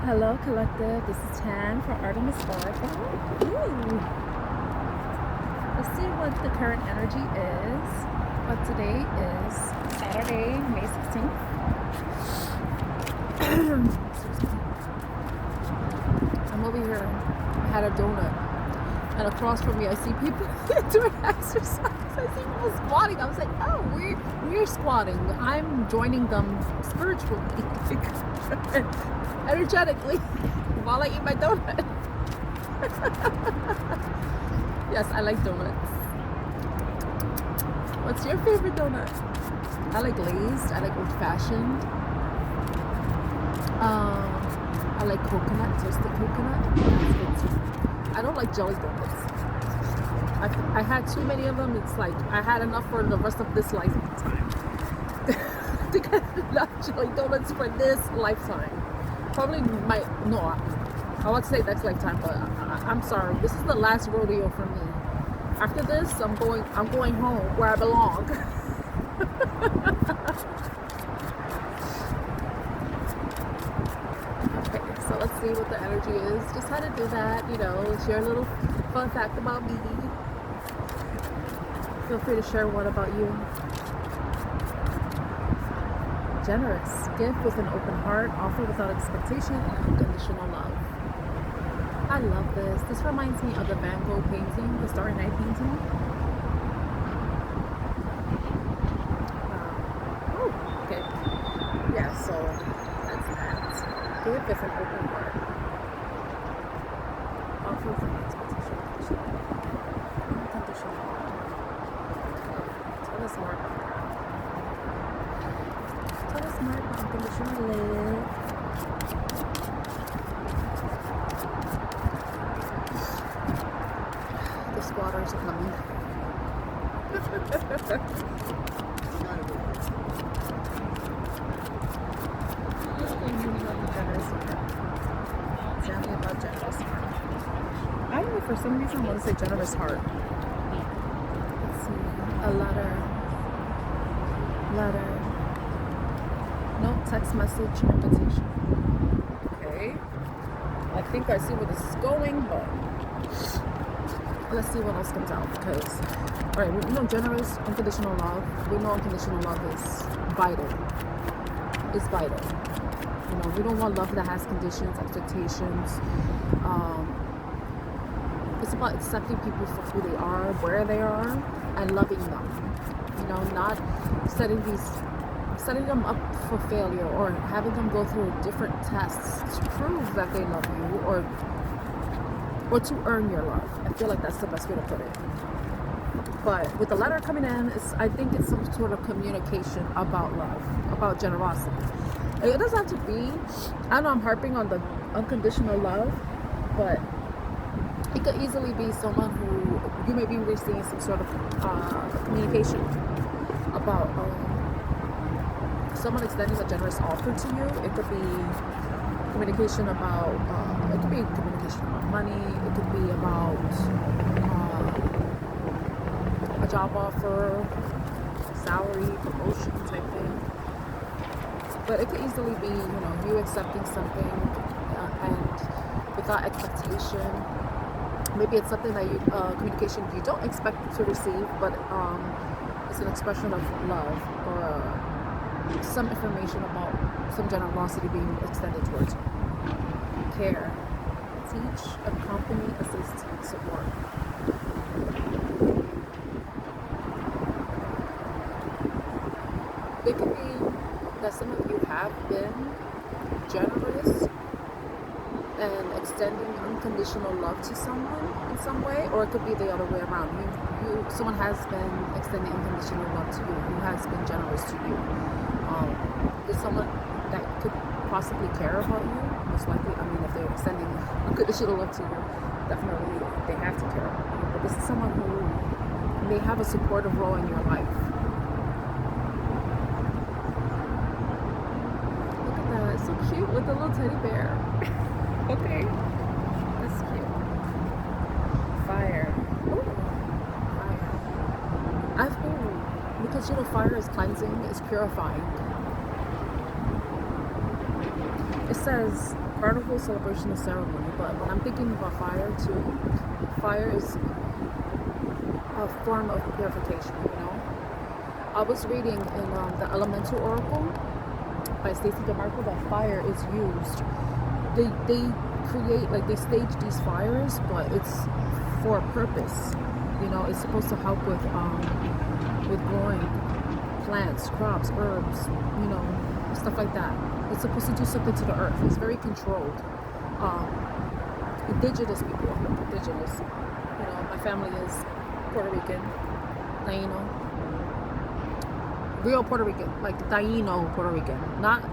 Hello, collective. This is Tan for Artemis Oracle. Ooh. Let's see what the current energy is. But today is Saturday, May 16th. I'm over here. I had a donut. And across from me, I see people doing exercise. I see people squatting. I was like, oh, we're squatting. I'm joining them spiritually. Energetically while I eat my donut. Yes, I like donuts. What's your favorite donut? I like glazed. I like old-fashioned. I like coconut, toasted coconut. That's good too. I don't like jelly donuts. I had too many of them. It's like I had enough for the rest of this lifetime. To get enough jelly donuts for this lifetime. Probably no, I would say next lifetime, but I'm sorry. This is the last rodeo for me. After this, I'm going home where I belong. Okay, so let's see what the energy is. Just how to do that, share a little fun fact about me. Feel free to share one about you. Generous, give with an open heart, offer without expectation, and unconditional love. I love this. This reminds me of the Van Gogh painting, the Starry Night painting. Oh, okay. Yeah, so that's that. Give with an open heart, offer without expectation, unconditional love. Tell us more about that. Tell us more about unconditional love. The squatters are coming. Tell me about generous heart. I don't know, for some reason I want to say generous heart. Let's see. A letter. No, text message invitation. Okay. I think I see where this is going, but let's see what else comes out. Because, alright, we know generous, unconditional love. We know unconditional love is vital. It's vital. We don't want love that has conditions, expectations. It's about accepting people for who they are, where they are, and loving them. Not setting them up for failure or having them go through different tests to prove that they love you or to earn your love. I feel like that's the best way to put it. But with the letter coming in, I think it's some sort of communication about love, about generosity. It doesn't have to be, I know I'm harping on the unconditional love, but it could easily be someone who you may be receiving some sort of communication about someone extending a generous offer to you. It could be communication about money. It could be about a job offer, salary, promotion type thing. But it could easily be, you accepting something and without expectation. Maybe it's something that communication you don't expect to receive, but it's an expression of love or some information about some generosity being extended towards you. Care, teach, accompany, assist, support. It could be that some of you have been generous and extending unconditional love to someone in some way, or it could be the other way around. Someone has been extending unconditional love to you, who has been generous to you. There's someone that could possibly care about you. Most likely, if they're extending unconditional love to you, definitely they have to care about you. But this is someone who may have a supportive role in your life. Look at that, it's so cute with the little teddy bear. Okay, that's cute. Fire. Ooh. Fire. Because fire is cleansing, it's purifying. It says carnival, celebration, and ceremony. But when I'm thinking about fire too, fire is a form of purification, you know. I was reading in the Elemental Oracle by Stacey DeMarco that fire is used. They create, like, they stage these fires, but it's for a purpose. You know, it's supposed to help with growing plants, crops, herbs, you know, stuff like that. It's supposed to do something to the earth. It's very controlled. Indigenous people, indigenous. You know, my family is Puerto Rican, Taino, real Puerto Rican, like Taino Puerto Rican, not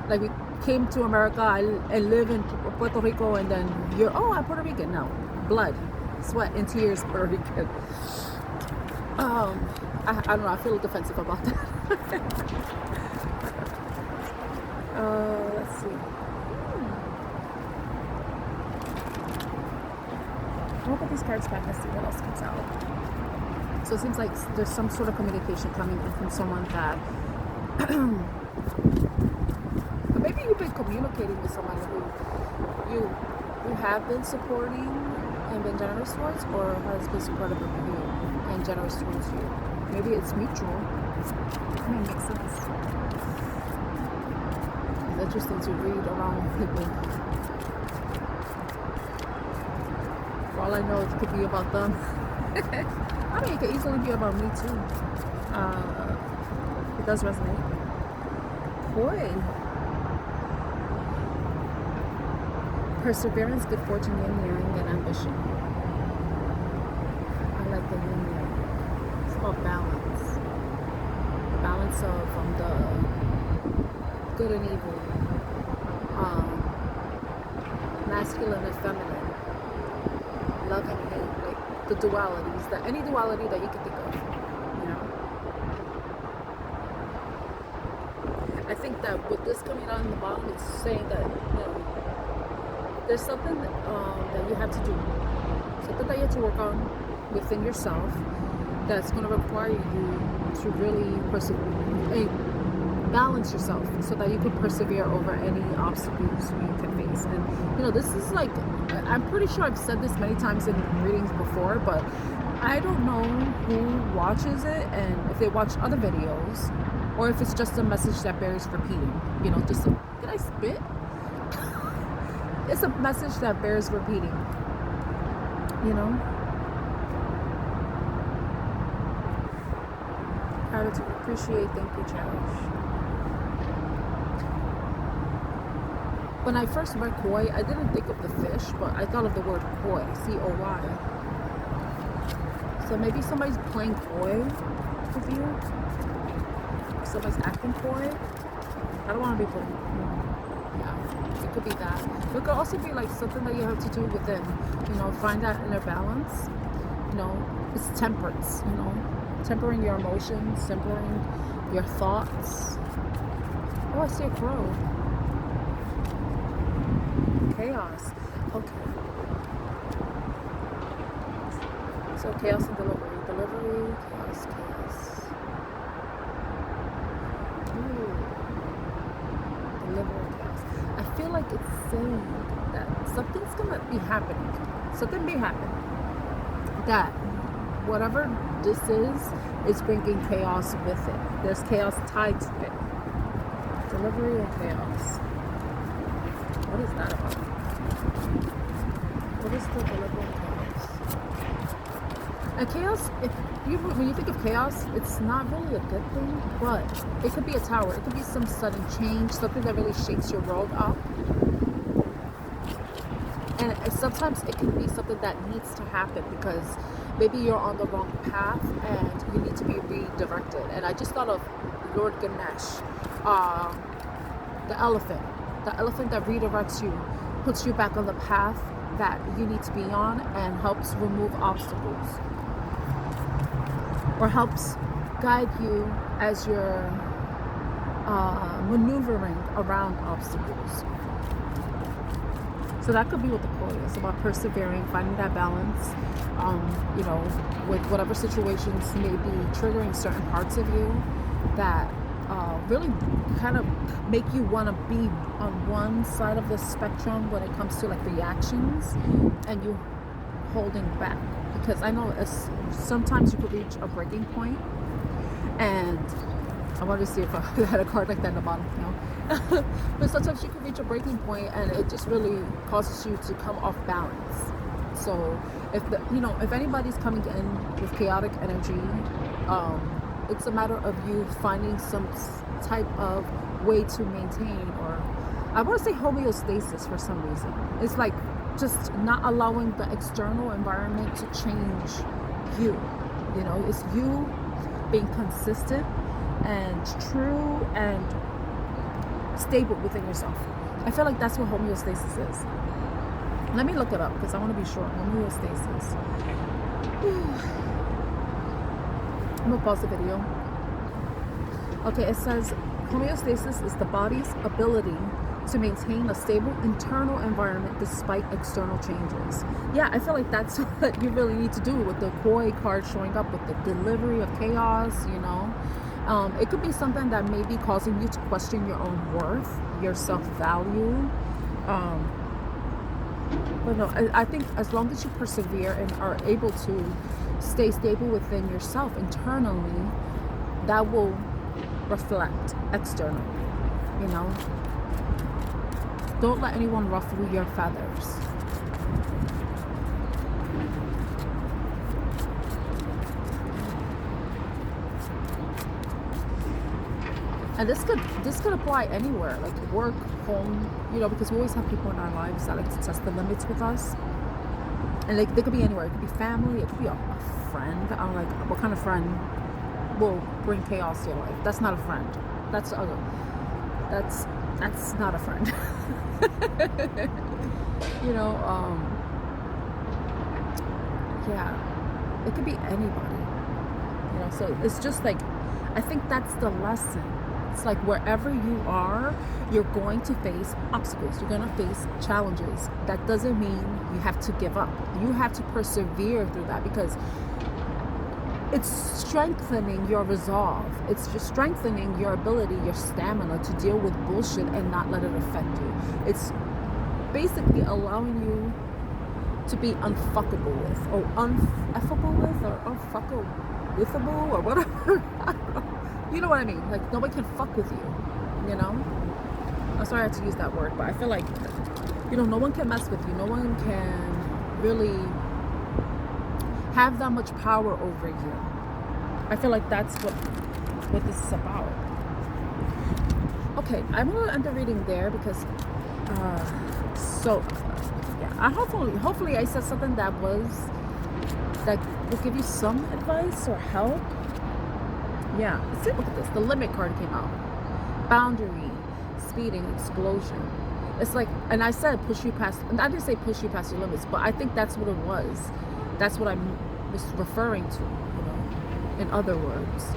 like we came to America and live in Puerto Rico and then I'm Puerto Rican. No, blood, sweat, and tears, Puerto Rican. I don't know. I feel defensive about that. Let's see. I'll open these cards back and see what else comes out. So it seems like there's some sort of communication coming in from someone that but maybe you've been communicating with someone who you have been supporting and been generous towards, or has been supportive of you and generous towards you. Maybe it's mutual. I mean, it makes sense. It's interesting to read around people. For all I know, it could be about them. I mean, it could easily be about me too. It does resonate. Boy. Perseverance, good fortune, yin yang, and ambition. I like the yin yang. It's about balance. The balance of the good and evil. Masculine and feminine. Love and hate. Like the dualities. Any duality that you can think of. You know? I think that with this coming out in the bottom, it's saying that, you know, there's something that you have to do, something that you have to work on within yourself that's going to require you to really balance yourself so that you can persevere over any obstacles you can face. And you know, this is like, I'm pretty sure I've said this many times in readings before, but I don't know who watches it and if they watch other videos or if it's just a message that bears repeating. You know, just did I spit? It's a message that bears repeating, you know? Gratitude, appreciate, thank you, cherish. When I first read koi, I didn't think of the fish, but I thought of the word koi, C-O-Y. So maybe somebody's playing koi with you. Somebody's acting coy. I don't want to be playing. Yeah, it could be that. But it could also be like something that you have to do within. You know, find that inner balance. You know, it's temperance. You know, tempering your emotions, tempering your thoughts. Oh, I see a crow. Chaos. Okay. So chaos and delivery. Delivery, chaos, chaos. Ooh. Delivery, chaos. I feel like it's saying that something's gonna be happening. Something may happen. That whatever this is bringing chaos with it. There's chaos tied to it. Delivery and chaos. What is that about? What is the delivery and chaos? And chaos, when you think of chaos, it's not really a good thing, but it could be a tower. It could be some sudden change, something that really shakes your world up. And sometimes it can be something that needs to happen because maybe you're on the wrong path and you need to be redirected. And I just thought of Lord Ganesh, the elephant that redirects you, puts you back on the path that you need to be on and helps remove obstacles. Or helps guide you as you're maneuvering around obstacles. So that could be what the quote is about: persevering, finding that balance, you know, with whatever situations may be triggering certain parts of you that really kind of make you want to be on one side of the spectrum when it comes to like reactions, and you holding back. Because I know sometimes you could reach a breaking point, and I wanted to see if I had a card like that in the bottom, but sometimes you can reach a breaking point and it just really causes you to come off balance. So if anybody's coming in with chaotic energy, it's a matter of you finding some type of way to maintain, or I want to say homeostasis for some reason. It's like just not allowing the external environment to change you. It's you being consistent and true and stable within yourself. I feel like that's what homeostasis is. Let me look it up because I want to be sure. Homeostasis. I'm gonna pause the video. Okay, it says homeostasis is the body's ability to maintain a stable internal environment despite external changes. Yeah, I feel like that's what you really need to do with the koi card showing up, with the delivery of chaos. It could be something that may be causing you to question your own worth, your self-value. But no, I think as long as you persevere and are able to stay stable within yourself internally, that will reflect externally. Don't let anyone ruffle your feathers. And this could apply anywhere, like work, home, because we always have people in our lives that like to test the limits with us. And they could be anywhere. It could be family, it could be a friend. I'm like, what kind of friend will bring chaos to your life? That's not a friend. That's not a friend. Yeah, it could be anybody. So it's just like, I think that's the lesson. It's like wherever you are, you're going to face obstacles. You're going to face challenges. That doesn't mean you have to give up. You have to persevere through that, because it's strengthening your resolve. It's just strengthening your ability, your stamina to deal with bullshit and not let it affect you. It's basically allowing you to be unfuckable with, or uneffable with, or unfuckable withable, or whatever. I don't know. You know what I mean? Like, nobody can fuck with you, I'm sorry I had to use that word, but I feel like, no one can mess with you. No one can really have that much power over you. I feel like that's what this is about. Okay, I'm going to end the reading there because, I hopefully I said something that will give you some advice or help. Yeah, see, look at this. The limit card came out. Boundary, speeding, explosion. It's like, and I said push you past, and I didn't say push you past your limits, but I think that's what it was. That's what I was referring to, in other words.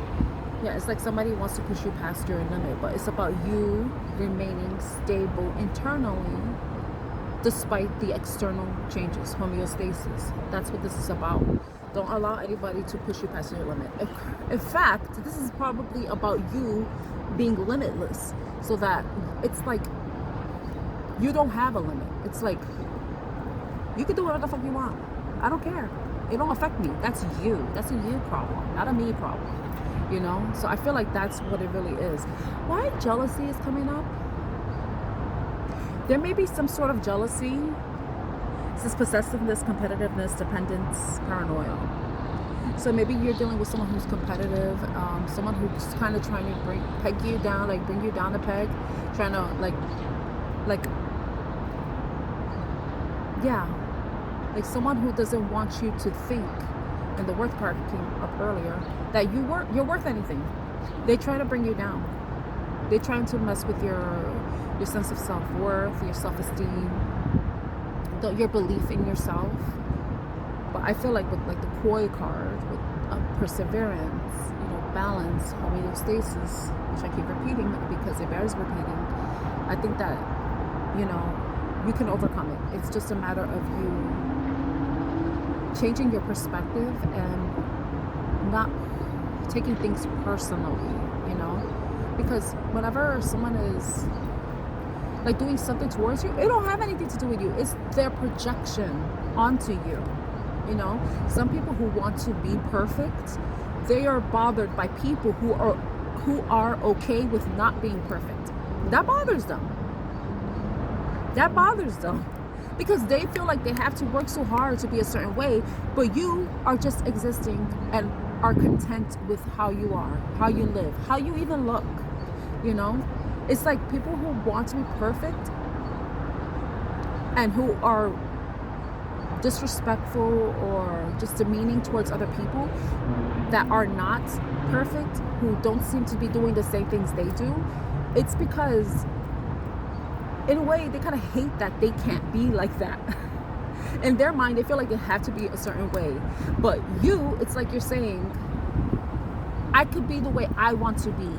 Yeah, it's like somebody wants to push you past your limit, but it's about you remaining stable internally despite the external changes, homeostasis. That's what this is about. Don't allow anybody to push you past your limit. In fact, this is probably about you being limitless, so that it's like you don't have a limit. It's like you can do whatever the fuck you want. I don't care. It don't affect me. That's you. That's a you problem, not a me problem. So I feel like that's what it really is. Why jealousy is coming up? There may be some sort of jealousy. This is possessiveness, competitiveness, dependence, paranoia. So maybe you're dealing with someone who's competitive, someone who's kind of trying to peg you down, like bring you down a peg, trying to like someone who doesn't want you to think. And the worth card came up earlier, that you're worth anything. They try to bring you down. They're trying to mess with your sense of self-worth, your self-esteem, your belief in yourself. But I feel like with like the koi card, with perseverance, balance, homeostasis, which I keep repeating because it bears repeating, I think that you can overcome it. It's just a matter of you changing your perspective and not taking things personally, Because whenever someone is like doing something towards you, it don't have anything to do with you. It's their projection onto you. You know, some people who want to be perfect, they are bothered by people who are okay with not being perfect. That bothers them. That bothers them. Because they feel like they have to work so hard to be a certain way, but you are just existing and are content with how you are, how you live, how you even look. You know, it's like people who want to be perfect and who are disrespectful or just demeaning towards other people that are not perfect, who don't seem to be doing the same things they do. It's because in a way they kind of hate that they can't be like that. In their mind, they feel like they have to be a certain way. But you, it's like you're saying, I could be the way I want to be.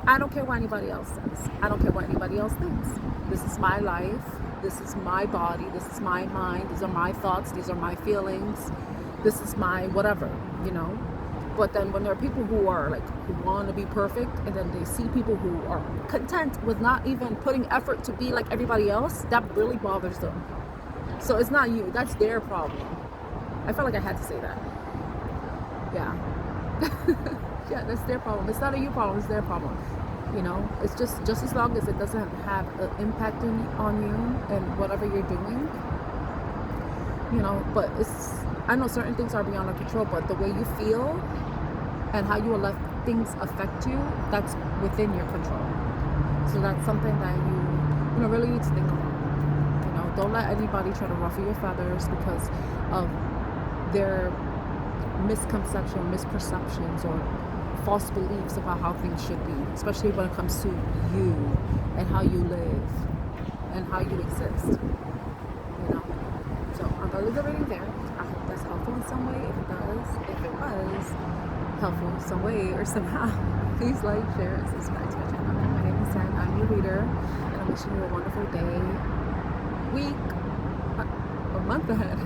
I don't care what anybody else says. I don't care what anybody else thinks. This is my life. This is my body. This is my mind. These are my thoughts. These are my feelings. This is my whatever, you know. But then when there are people who are like, who want to be perfect, and then they see people who are content with not even putting effort to be like everybody else, that really bothers them. So it's not you. That's their problem. I felt like I had to say that. Yeah. Yeah, that's their problem. It's not a you problem, it's their problem. You know, it's just as long as it doesn't have an impact on you and whatever you're doing, you know. But I know certain things are beyond our control, but the way you feel and how you will let things affect you, that's within your control. So that's something that you know, really need to think about. You know, don't let anybody try to ruffle your feathers because of their misconception, misperceptions, or false beliefs about how things should be, especially when it comes to you and how you live and how you exist. You know, so I'm gonna leave the reading there. I hope that's helpful in some way. If it does, if it was helpful in some way or somehow, please like, share, and subscribe to my channel. My name is Sam. I'm your reader, and I'm wishing you a wonderful day, week, or month ahead.